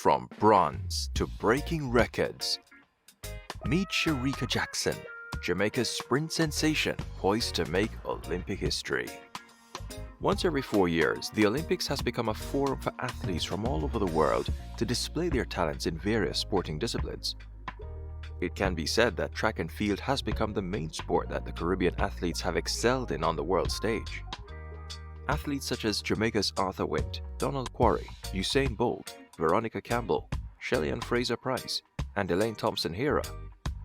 From bronze to breaking records. Meet Shericka Jackson, Jamaica's sprint sensation poised to make Olympic history. Once every 4 years, the Olympics has become a forum for athletes from all over the world to display their talents in various sporting disciplines. It can be said that track and field has become the main sport that the Caribbean athletes have excelled in on the world stage. Athletes such as Jamaica's Arthur Wint, Donald Quarry, Usain Bolt, Veronica Campbell, Shelly-Ann Fraser-Pryce, and Elaine Thompson-Herah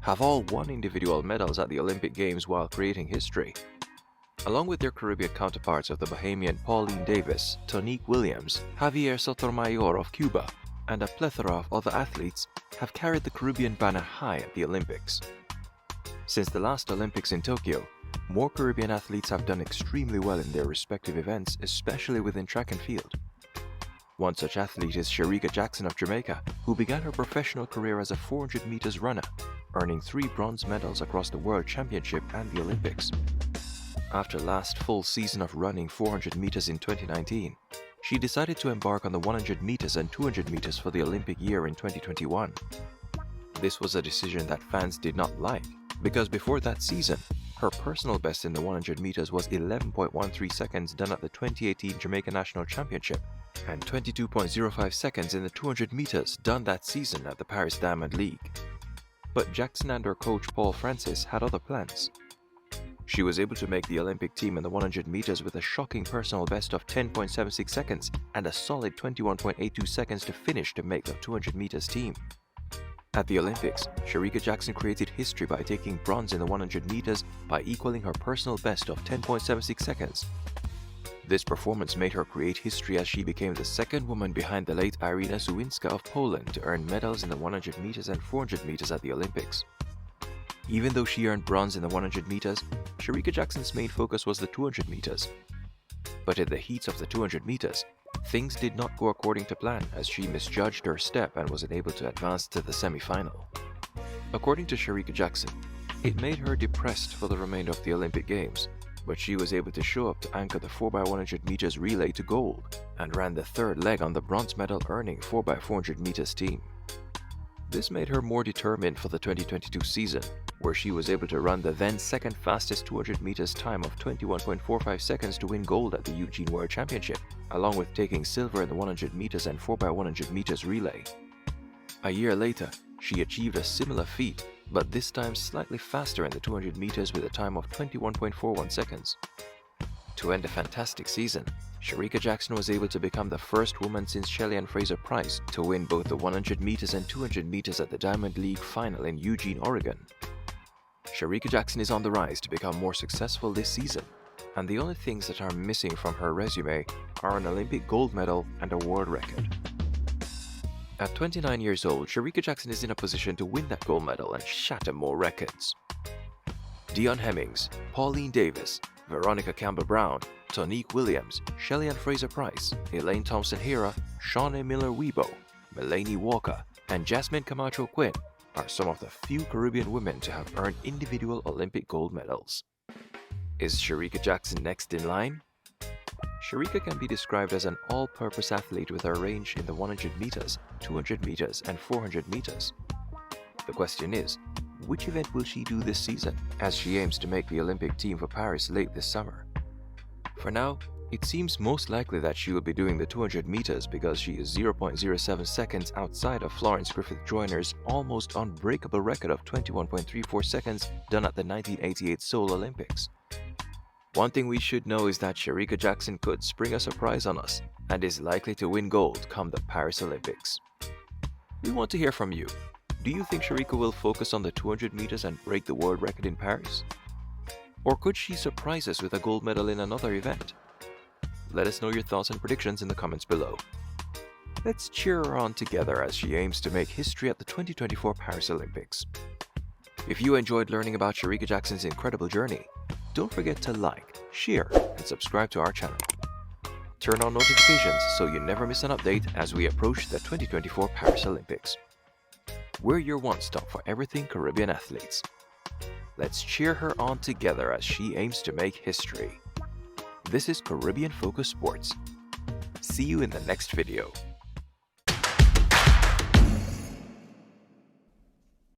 have all won individual medals at the Olympic Games while creating history. Along with their Caribbean counterparts of the Bahamian Pauline Davis, Tonique Williams, Javier Sotomayor of Cuba, and a plethora of other athletes have carried the Caribbean banner high at the Olympics. Since the last Olympics in Tokyo, more Caribbean athletes have done extremely well in their respective events, especially within track and field. One such athlete is Shericka Jackson of Jamaica, who began her professional career as a 400 meters runner, earning 3 bronze medals across the World Championship and the Olympics. After last full season of running 400 meters in 2019, she decided to embark on the 100 meters and 200 meters for the Olympic year in 2021. This was a decision that fans did not like, because before that season, her personal best in the 100 meters was 11.13 seconds done at the 2018 Jamaica National Championship, and 22.05 seconds in the 200 meters done that season at the Paris Diamond League. But Jackson and her coach Paul Francis had other plans. She was able to make the Olympic team in the 100 meters with a shocking personal best of 10.76 seconds and a solid 21.82 seconds to finish to make the 200 meters team. At the Olympics, Shericka Jackson created history by taking bronze in the 100 meters by equaling her personal best of 10.76 seconds. This performance made her create history as she became the second woman behind the late Irina Zywinska of Poland to earn medals in the 100 meters and 400 meters at the Olympics. Even though she earned bronze in the 100 meters, Shericka Jackson's main focus was the 200 meters. But in the heats of the 200 meters, things did not go according to plan as she misjudged her step and was unable to advance to the semi-final. According to Shericka Jackson, it made her depressed for the remainder of the Olympic Games, but she was able to show up to anchor the 4x100 meters relay to gold and ran the third leg on the bronze medal earning 4x400 meters team. This made her more determined for the 2022 season, where she was able to run the then second fastest 200 meters time of 21.45 seconds to win gold at the Eugene World Championship, along with taking silver in the 100 meters and 4x100 meters relay. A year later, she achieved a similar feat, but this time slightly faster in the 200 meters with a time of 21.41 seconds. To end a fantastic season, Shericka Jackson was able to become the first woman since Shelly-Ann Fraser-Pryce to win both the 100 meters and 200 meters at the Diamond League final in Eugene, Oregon. Shericka Jackson is on the rise to become more successful this season, and the only things that are missing from her resume are an Olympic gold medal and a world record. At 29 years old, Shericka Jackson is in a position to win that gold medal and shatter more records. Dion Hemmings, Pauline Davis, Veronica Campbell-Brown, Tonique Williams, Shelly-Ann Fraser-Pryce, Elaine Thompson-Herah, Shawnee Miller-Weibo, Melanie Walker, and Jasmine Camacho-Quinn are some of the few Caribbean women to have earned individual Olympic gold medals. Is Shericka Jackson next in line? Sharica can be described as an all-purpose athlete with a range in the 100 meters, 200 meters, and 400 meters. The question is, which event will she do this season, as she aims to make the Olympic team for Paris late this summer? For now, it seems most likely that she will be doing the 200 meters because she is 0.07 seconds outside of Florence Griffith Joyner's almost unbreakable record of 21.34 seconds done at the 1988 Seoul Olympics. One thing we should know is that Shericka Jackson could spring a surprise on us and is likely to win gold come the Paris Olympics. We want to hear from you. Do you think Shericka will focus on the 200 meters and break the world record in Paris? Or could she surprise us with a gold medal in another event? Let us know your thoughts and predictions in the comments below. Let's cheer her on together as she aims to make history at the 2024 Paris Olympics. If you enjoyed learning about Shericka Jackson's incredible journey, don't forget to like, share, and subscribe to our channel. Turn on notifications so you never miss an update as we approach the 2024 Paris Olympics. We're your one-stop for everything Caribbean athletes. Let's cheer her on together as she aims to make history. This is Caribbean Focus Sports. See you in the next video.